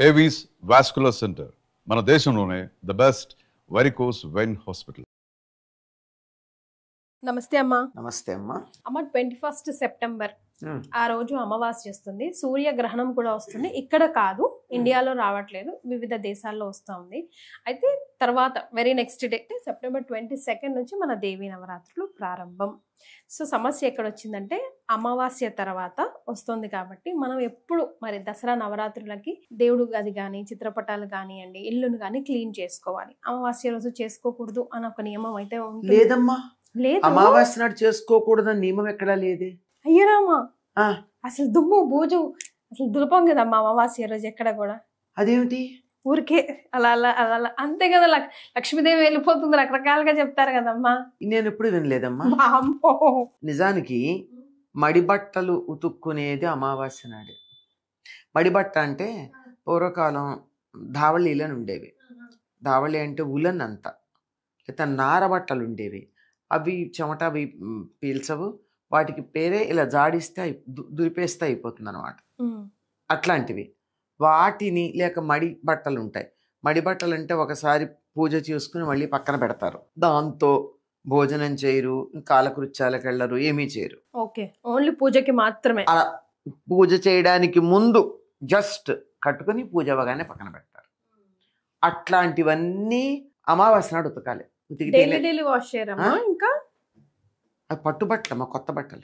Avis vascular centre మన దేశంలోనే the best varicose vein hospital. నమస్తే అమ్మా. నమస్తే అమ్మా. అమ్మ 21 సెప్టెంబర్ ఆ రోజు అమావాస్య వస్తుంది, సూర్యగ్రహణం కూడా వస్తుంది. ఇక్కడ కాదు, ఇండియాలో రావట్లేదు, వివిధ దేశాల్లో వస్తూ ఉంది. అయితే తర్వాత వెరీ నెక్స్ట్ డే సెప్టెంబర్ 22 నుంచి మన దేవీ నవరాత్రులు ప్రారంభం. సో సమస్య ఎక్కడ వచ్చిందంటే అమావాస్య తర్వాత వస్తుంది కాబట్టి మనం ఎప్పుడు మరి దసరా నవరాత్రులకి దేవుడు గది కానీ చిత్రపటాలు కానివ్వండి ఇల్లును కానీ క్లీన్ చేసుకోవాలి. అమావాస్య రోజు చేసుకోకూడదు అని ఒక నియమం అయితే ఉంటుంది. లేదమ్మా, లేదు, అమావాస్య నాడు చేసుకోకూడదని నియమం ఎక్కడా లేదే. అయ్యరామా, అసలు దుమ్ము బూజు అసలు దులపం కదమ్మా అమావాస్య రోజు ఎక్కడ కూడా. అదేమిటి? ఊరికే అలా అలా అలా అలా అంతే కదా, లక్ష్మీదేవి వెళ్ళిపోతుంది రకరకాలుగా చెప్తారు కదమ్మా. నేను ఎప్పుడు వినలేదమ్మా. వామ్మో. నిజానికి మడిబట్టలు ఉతుక్కునేది అమావాస్య నాడే. మడిబట్ట అంటే పూర్వకాలం ధావళీలను ఉండేవి. ధావళి అంటే ఉలన్ అంత, లేకపోతే నార బట్టలు ఉండేవి. అవి చెమట అవి పీల్చవు, వాటికి పేరే ఇలా జాడిస్తే దులిపేస్తే అయిపోతుంది అనమాట. అట్లాంటివి వాటిని లేక మడి బట్టలు ఉంటాయి. మడి బట్టలు అంటే ఒకసారి పూజ చేసుకుని మళ్ళీ పక్కన పెడతారు. దాంతో భోజనం చేయరు, కాలకృత్యాలకు వెళ్ళరు, ఏమీ చేయరు. ఓకే, ఓన్లీ పూజకి మాత్రమే. అలా పూజ చేయడానికి ముందు జస్ట్ కట్టుకుని పూజ అవగానే పక్కన పెడతారు. అట్లాంటివన్నీ అమావాస్య నాడు ఉతకాలి. Daily wash చేయరమ్మా? ఇంకా పట్టుబట్టలు, కొత్త బట్టలు.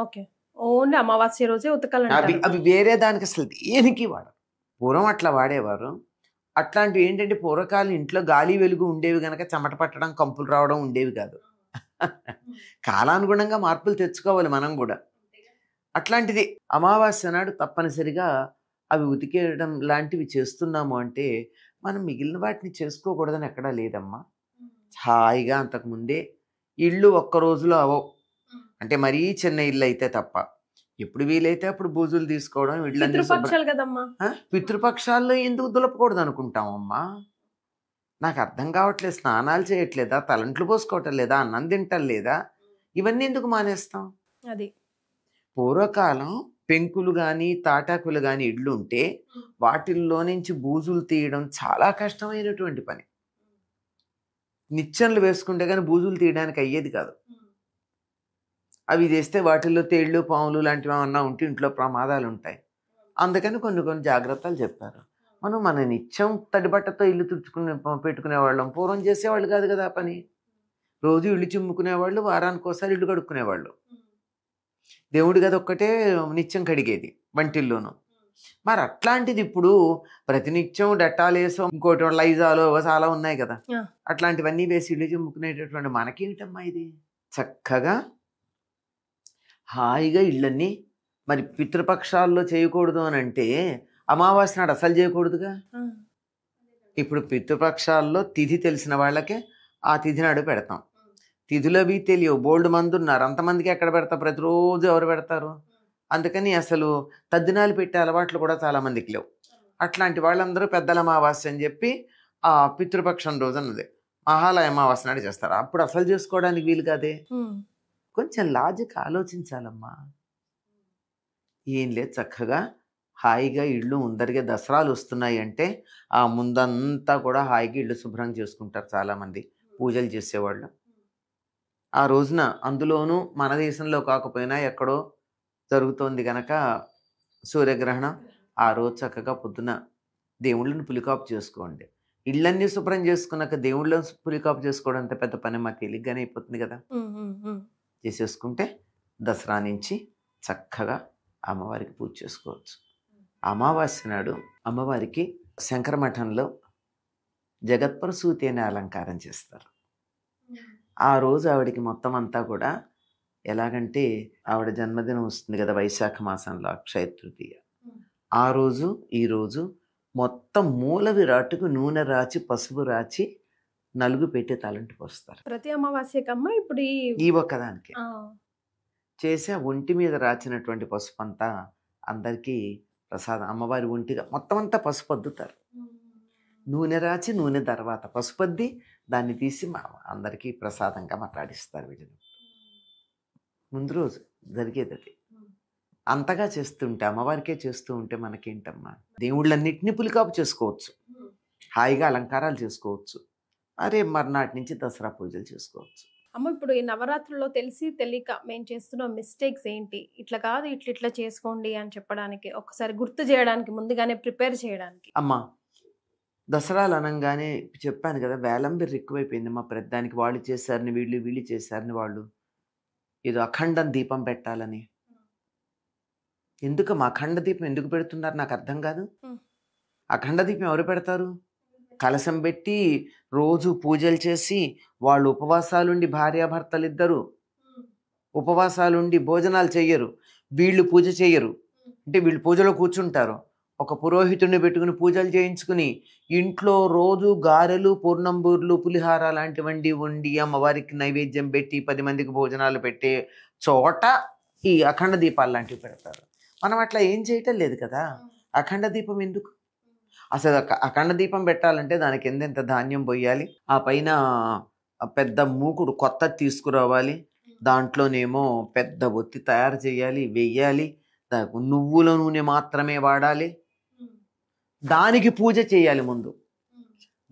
ఓకే, ఓన్లీ అమావాస్య రోజే ఉతకాలి. అవి వేరే దానికి అసలు దేనికి వాడరు. పూర్వం అట్లా వాడేవారు. అట్లాంటివి ఏంటంటే పూర్వకాలం ఇంట్లో గాలి వెలుగు ఉండేవి గనక చెమట పట్టడం కంపులు రావడం ఉండేవి కాదు. కాలానుగుణంగా మార్పులు తెచ్చుకోవాలి మనం కూడా. అట్లాంటిది అమావాస్య నాడు తప్పనిసరిగా అవి ఉతికేయడం లాంటివి చేస్తున్నాము అంటే మనం మిగిలిన వాటిని చేసుకోకూడదని ఎక్కడా లేదమ్మా. హాయిగా అంతకుముందే ఇళ్ళు ఒక్క రోజులో అవో, అంటే మరీ చిన్న ఇల్లు అయితే తప్ప ఎప్పుడు వీలైతే అప్పుడు బూజులు తీసుకోవడం. పితృపక్షాల్లో ఎందుకు దులపకూడదు అనుకుంటామమ్మా? నాకు అర్థం కావట్లేదు. స్నానాలు చేయట్లేదా, తలంట్లు పోసుకోవటం లేదా, అన్నం తింటం లేదా, ఇవన్నీ ఎందుకు మానేస్తాం? అది పూర్వకాలం పెంకులు కానీ తాటాకులు కానీ ఇళ్ళు ఉంటే వాటిల్లో నుంచి బూజులు తీయడం చాలా కష్టమైనటువంటి పని. నిచ్చెనలు వేసుకుంటే కానీ బూజులు తీయడానికి అయ్యేది కాదు. అవి చేస్తే వాటిల్లో తేళ్ళు పాములు లాంటివి ఏమన్నా ఉంటే ఇంట్లో ప్రమాదాలు ఉంటాయి. అందుకని కొన్ని కొన్ని జాగ్రత్తలు చెప్పారు. మనం మన నిత్యం తడిబట్టతో ఇల్లు పెట్టుకునేవాళ్ళం. పూర్వం చేసేవాళ్ళు కాదు కదా పని. రోజు ఇల్లు చిమ్ముకునేవాళ్ళు, వారానికి ఒకసారి ఇల్లు కడుక్కునేవాళ్ళు. దేవుడి గది ఒక్కటే నిత్యం కడిగేది వంటిల్లోనూ. మరి అట్లాంటిది ఇప్పుడు ప్రతినిత్యం డెట్టాలేసో ఇంకోటి లైజాలో చాలా ఉన్నాయి కదా, అట్లాంటివన్నీ వేసి ఇల్లు చిమ్ముకునేటటువంటి మనకేమిటమ్మా ఇది? చక్కగా హాయిగా ఇళ్ళన్నీ మరి పితృపక్షాల్లో చేయకూడదు అని అంటే అమావాస్య నాడు అసలు చేయకూడదుగా. ఇప్పుడు పితృపక్షాల్లో తిథి తెలిసిన వాళ్ళకే ఆ తిథి నాడు పెడతాం. తిథులు అవి తెలియవు, బోల్డ్ మంది ఉన్నారు, అంతమందికి ఎక్కడ పెడతారు? ప్రతిరోజు ఎవరు పెడతారు? అందుకని అసలు తద్దినాలు పెట్టే అలవాట్లు కూడా చాలా మందికి లేవు. అట్లాంటి వాళ్ళందరూ పెద్దల అమావాస్య అని చెప్పి ఆ పితృపక్షం రోజు అన్నది మహాలయ అమావాస్య నాడు చేస్తారు. అప్పుడు అసలు చేసుకోవడానికి వీలు కాదే. కొంచెం లాజిక్ ఆలోచించాలమ్మా. ఏం లేదు, చక్కగా హాయిగా ఇళ్ళు ముందరిగా దసరాలు వస్తున్నాయి అంటే ఆ ముందంతా కూడా హాయిగా ఇళ్ళు శుభ్రం చేసుకుంటారు చాలామంది పూజలు చేసేవాళ్ళు. ఆ రోజున అందులోనూ మన దేశంలో కాకపోయినా ఎక్కడో జరుగుతోంది కనుక సూర్యగ్రహణం, ఆ రోజు చక్కగా పొద్దున దేవుళ్ళని పులికాపు చేసుకోండి. ఇళ్ళన్నీ శుభ్రం చేసుకున్నాక దేవుళ్ళని పులికాపు చేసుకోవడం అంత పెద్ద పని మాకు తేలిగ్గానే అయిపోతుంది కదా. చేసేసుకుంటే దసరా నుంచి చక్కగా అమ్మవారికి పూజ చేసుకోవచ్చు. అమావాస్య నాడు అమ్మవారికి శంకరమఠంలో జగత్ప్రసూతి అనే అలంకారం చేస్తారు. ఆ రోజు ఆవిడకి మొత్తం అంతా కూడా ఎలాగంటే ఆవిడ జన్మదినం వస్తుంది కదా వైశాఖ మాసంలో అక్షయ తృతీయ. ఆ రోజు ఈ రోజు మొత్తం మూల విరాట్టుకు నూనె రాచి పసుపు రాచి నలుగు పెట్టి తలంటి పోస్తారు. ప్రతి అమావాస్యకమ్మ ఇప్పుడు ఈ ఒక్కదానికి చేసి ఆ ఒంటి మీద రాచినటువంటి పసుపు అంతా అందరికీ ప్రసాదం. అమ్మవారి ఒంటిగా మొత్తం అంతా పసుపు అద్దుతారు. నూనె రాచి నూనె తర్వాత పసుపు అద్ది దాన్ని తీసి అందరికీ ప్రసాదంగా మాట్లాడిస్తారు. వీటిని ముందు రోజు జరిగేది అది. అంతగా చేస్తుంటే, అమ్మవారికే చేస్తూ ఉంటే మనకేంటమ్మా? దేవుళ్ళన్నిటిని పులికాపు చేసుకోవచ్చు, హాయిగా అలంకారాలు చేసుకోవచ్చు, అరే మర్నాటి నుంచి దసరా పూజలు చేసుకోవచ్చు. అమ్మ ఇప్పుడు ఈ నవరాత్రుల్లో తెలిసి తెలియక మేము చేస్తున్న మిస్టేక్స్ ఏంటి, ఇట్లా కాదు ఇట్లా ఇట్లా చేసుకోండి అని చెప్పడానికి, ఒకసారి గుర్తు చేయడానికి, ముందుగానే ప్రిపేర్ చేయడానికి. అమ్మా, దసరాలు అనగానే చెప్పాను కదా, వేలంబిర్రు ఎక్కువైపోయింది మా ప్రతిదానికి. వాళ్ళు చేశారని వీళ్ళు, వీళ్ళు చేశారని వాళ్ళు, ఏదో అఖండం దీపం పెట్టాలని. ఎందుకు మా అఖండ దీపం ఎందుకు పెడుతున్నారు నాకు అర్థం కాదు. అఖండ దీపం ఎవరు పెడతారు? కలశం పెట్టి రోజు పూజలు చేసి వాళ్ళు ఉపవాసాలుండి, భార్యాభర్తలు ఇద్దరు ఉపవాసాలుండి భోజనాలు చెయ్యరు, వీళ్ళు పూజ చెయ్యరు. అంటే వీళ్ళు పూజలో కూర్చుంటారు, ఒక పురోహితుడిని పెట్టుకుని పూజలు చేయించుకుని ఇంట్లో రోజు గారెలు, పూర్ణంబూర్లు, పులిహార లాంటివండి వండి అమ్మవారికి నైవేద్యం పెట్టి 10 మందికి భోజనాలు పెట్టే చోట ఈ అఖండ దీపాలు లాంటివి పెడతారు. మనం అట్లా ఏం చేయటం లేదు కదా. అఖండ దీపం ఎందుకు? అసలు అఖండ దీపం పెట్టాలంటే దానికి ఎంతెంత ధాన్యం పోయాలి, ఆ పైన పెద్ద మూకుడు కొత్త తీసుకురావాలి, దాంట్లోనేమో పెద్ద ఒత్తి తయారు చేయాలి, వెయ్యాలి, దానికి నువ్వుల నూనె మాత్రమే వాడాలి, దానికి పూజ చేయాలి, ముందు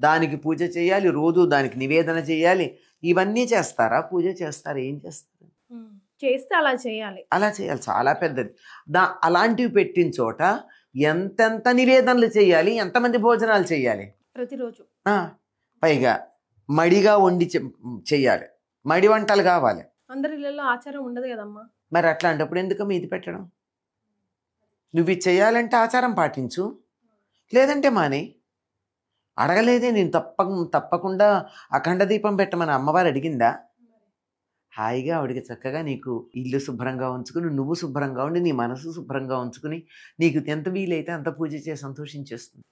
దానికి పూజ చేయాలి, రోజు దానికి నివేదన చేయాలి. ఇవన్నీ చేస్తారా? పూజ చేస్తారా? ఏం చేస్తారు? చేస్తే అలా చేయాలి, అలా చేయాలి, చాలా పెద్దది. అలాంటివి పెట్టిన చోట ఎంతెంత నివేదనలు చేయాలి, ఎంతమంది భోజనాలు చేయాలి ప్రతిరోజు. పైగా మడిగా వండి చెయ్యాలి, మడి వంటలు కావాలి. అందరి ఇళ్ళలో ఆచారం ఉండదు కదమ్మా. మరి అట్లాంటప్పుడు ఎందుకమ్మా ఇది పెట్టడం? నువ్వు ఇది చేయాలంటే ఆచారం పాటించు, లేదంటే మానే. అడగలేదే నేను తప్పకుండా అఖండ దీపం పెట్టమని అమ్మవారు అడిగిందా? హాయిగా ఆవిడికి చక్కగా నీకు ఇల్లు శుభ్రంగా ఉంచుకుని, నువ్వు శుభ్రంగా ఉండి, నీ మనసు శుభ్రంగా ఉంచుకుని, నీకు ఎంత వీలైతే అంత పూజ చేసి సంతోషించేస్తుంది.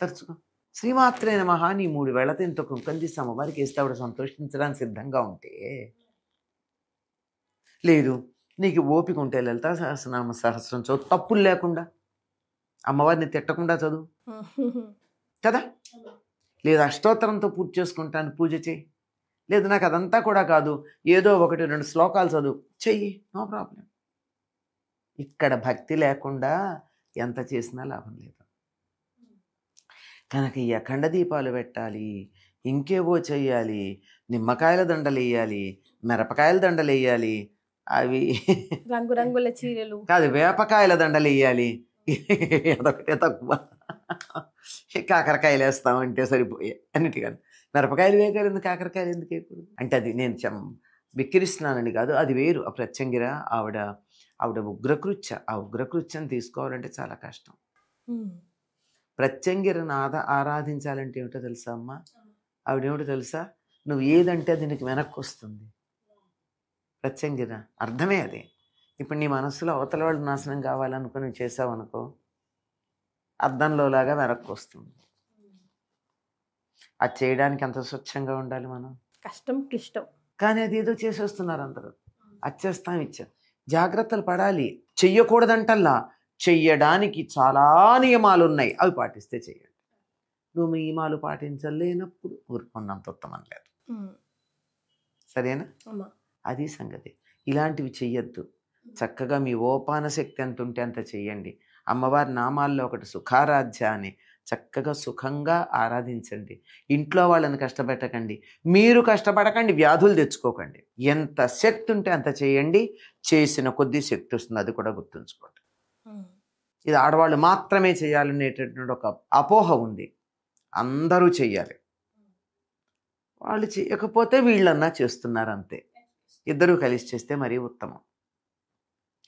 తరచుకో శ్రీమాత్రే నమః, నీ 3 వేళతో ఇంత కుంకం తీసి అమ్మవారికి వేస్తే ఆవిడ సంతోషించడానికి సిద్ధంగా ఉంటే, లేదు నీకు ఓపిక ఉంటే లలితా సహస్రనామ సహస్రం చదువు, తప్పులు లేకుండా, అమ్మవారిని తిట్టకుండా చదువు కదా. లేదు అష్టోత్తరంతో పూజ చేసుకుంటాను, పూజ చేయి. లేదు నాకు అదంతా కూడా కాదు, ఏదో 1-2 శ్లోకాలు చదువు, చెయ్యి, నో ప్రాబ్లం. ఇక్కడ భక్తి లేకుండా ఎంత చేసినా లాభం లేదు. కనుక ఈ అఖండ దీపాలు పెట్టాలి, ఇంకేవో చెయ్యాలి, నిమ్మకాయల దండలు వేయాలి, మిరపకాయల దండలు వేయాలి, అవి రంగురంగుల చీరలు కాదు, వేపకాయల దండలు వేయాలి, అదొకటే తక్కువ. కాకరకాయలు వేస్తామంటే సరిపోయే అన్నిటికన్నా. మిరపకాయలు వేయగలింది, కాకరకాయలు ఎందుకు వేయకూడదు అంటే, అది నేను విక్కిరిస్తున్నానని కాదు, అది వేరు. ఆ ప్రత్యంగిర ఆవిడ ఉగ్రకృత్య, ఆ ఉగ్రకృత్యం తీసుకోవాలంటే చాలా కష్టం. ప్రత్యంగిరను ఆరాధించాలంటే ఏమిటో తెలుసా అమ్మ? ఆవిడేమిటో తెలుసా? నువ్వు ఏదంటే అది నీకు వెనక్కి వస్తుంది. ప్రత్యంగిర అర్థమే అదే. ఇప్పుడు నీ మనస్సులో అవతల వాళ్ళు నాశనం కావాలనుకో, నువ్వు చేసావనుకో, అద్దంలో లాగా వెనక్కి వస్తుంది. అది చేయడానికి అంత స్వచ్ఛంగా ఉండాలి మనం. కష్టం క్లిష్టం. కానీ అది ఏదో చేసేస్తున్నారు అందరూ. అచ్చేస్తాం ఇచ్చాం. జాగ్రత్తలు పడాలి. చెయ్యకూడదంటల్లా, చెయ్యడానికి చాలా నియమాలు ఉన్నాయి, అవి పాటిస్తే చెయ్యండి. నువ్వు నియమాలు పాటించలేనప్పుడు ఊరుకున్నంత ఉత్తమం లేదు. సరేనా? అది సంగతి. ఇలాంటివి చెయ్యొద్దు. చక్కగా మీ ఓపాన శక్తి ఎంత ఉంటే అంత చెయ్యండి. అమ్మవారి నామాల్లో ఒకటి సుఖారాధ్య అని, చక్కగా సుఖంగా ఆరాధించండి. ఇంట్లో వాళ్ళని కష్టపెట్టకండి, మీరు కష్టపడకండి, వ్యాధులు తెచ్చుకోకండి. ఎంత శక్తి ఉంటే అంత చేయండి, చేసిన కొద్దీ శక్తి వస్తుంది, అది కూడా గుర్తుంచుకోండి. ఇది ఆడవాళ్ళు మాత్రమే చేయాలనేటటువంటి ఒక అపోహ ఉంది. అందరూ చెయ్యాలి, వాళ్ళు చేయకపోతే వీళ్ళన్నా చేస్తున్నారు అంతే. ఇద్దరూ కలిసి చేస్తే మరీ ఉత్తమం.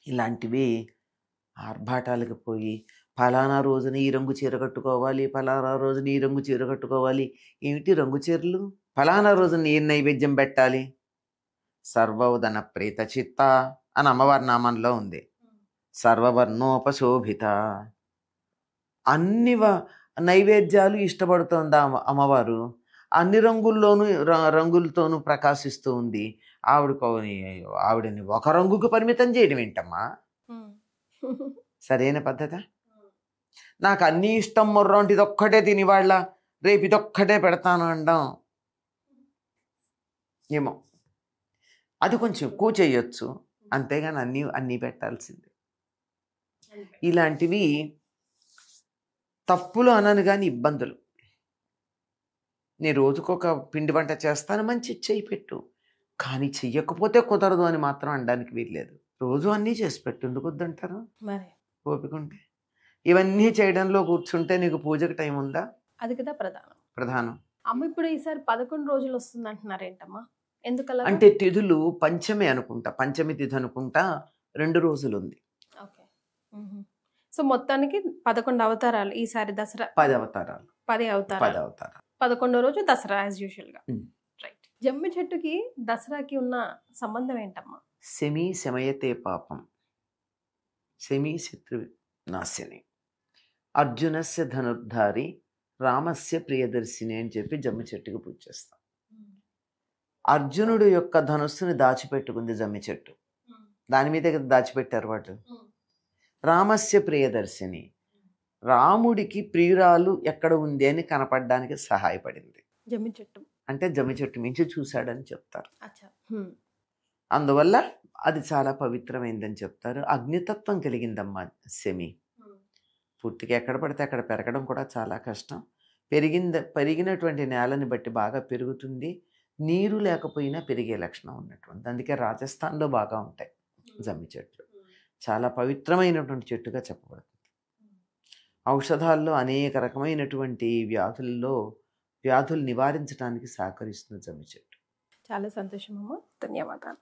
ఇలాంటివి ఆర్భాటాలకు పోయి ఫలానా రోజున ఈ రంగు చీర కట్టుకోవాలి, ఫలానా రోజున ఈ రంగు చీర కట్టుకోవాలి. ఏమిటి రంగు చీరలు? ఫలానా రోజున ఏ నైవేద్యం పెట్టాలి? సర్వోదన ప్రీత చిత్త అని అమ్మవారి నామంలో ఉంది. సర్వవర్ణోపశోభిత, అన్ని నైవేద్యాలు ఇష్టపడుతోంది అమ్మవారు. అన్ని రంగులతోనూ ప్రకాశిస్తూ ఉంది. ఆవిడని ఒక రంగుకు పరిమితం చేయడం ఏంటమ్మా? సరైన పద్ధత? నాకు అన్నీ ఇష్టం మొర్రంటి ఇదొక్కటే తినివాళ్ళ, రేపు ఇదొక్కటే పెడతాను అనడం ఏమో. అది కొంచెం ఎక్కువ చేయొచ్చు, అంతేగాని అన్నీ పెట్టాల్సిందే. ఇలాంటివి తప్పులు అనను కానీ ఇబ్బందులు. నేను రోజుకొక పిండి వంట చేస్తాను, మంచి చెయ్యి పెట్టు, కానీ చెయ్యకపోతే కుదరదు అని మాత్రం అనడానికి వీల్లేదు. రోజు అన్నీ చేసి పెట్టు, ఎందుకు వద్దంటారు? మరి ఓపిక ఉంటే. ఇవన్నీ చేయడంలో కూర్చుంటే నీకు పూజకు టైం ఉందా? అది కదా ప్రధానం. అమ్మ ఇప్పుడు ఈసారి 11 రోజులు వస్తుంది అంటున్నారు ఏంటమ్మా, ఎందుకలా? అంటే తిథులు పంచమి అనుకుంటా, పంచమి తిథి అనుకుంటా 2 రోజులు ఉంది. ఓకే. సో మొత్తానికి 11 అవతారాలు ఈసారి దసరా. 10 అవతారాలు. 10 అవతారాలు. 11వ రోజు దసరా యాజ్ యూజువల్ గా. రైట్. జమ్మి చెట్టుకి దసరాకి ఉన్న సంబంధం ఏంటమ్మా? శమీ శమయతే పాపం, శమీ శత్రు నాశిని, అర్జునస్య ధనుర్ధారి, రామస్య ప్రియదర్శిని అని చెప్పి జమ్మి చెట్టుకి పూజ చేస్తాం. అర్జునుడు యొక్క ధనుస్సుని దాచిపెట్టుకుంది జమ్మి చెట్టు, దాని మీద దాచిపెట్టారు వాళ్ళు. రామస్య ప్రియదర్శిని, రాముడికి ప్రియురాలు ఎక్కడ ఉంది అని కనపడడానికి సహాయపడింది జమ్మి చెట్టు. అంటే జమ్మి చెట్టు మించి చూశాడని చెప్తారు. అచ్చా. అందువల్ల అది చాలా పవిత్రమైందని చెప్తారు. అగ్నితత్వం కలిగిందమ్మా శమి. పూర్తిగా ఎక్కడ పడితే అక్కడ పెరగడం కూడా చాలా కష్టం. పెరిగినటువంటి నేలని బట్టి బాగా పెరుగుతుంది. నీరు లేకపోయినా పెరిగే లక్షణం ఉన్నటువంటి, అందుకే రాజస్థాన్లో బాగా ఉంటాయి జమ్మి చెట్లు. చాలా పవిత్రమైనటువంటి చెట్టుగా చెప్పబడుతుంది. ఔషధాల్లో అనేక రకమైనటువంటి వ్యాధులు నివారించడానికి సహకరిస్తుంది జమ్మి చెట్టు. చాలా సంతోషం అమ్మ, ధన్యవాదాలు.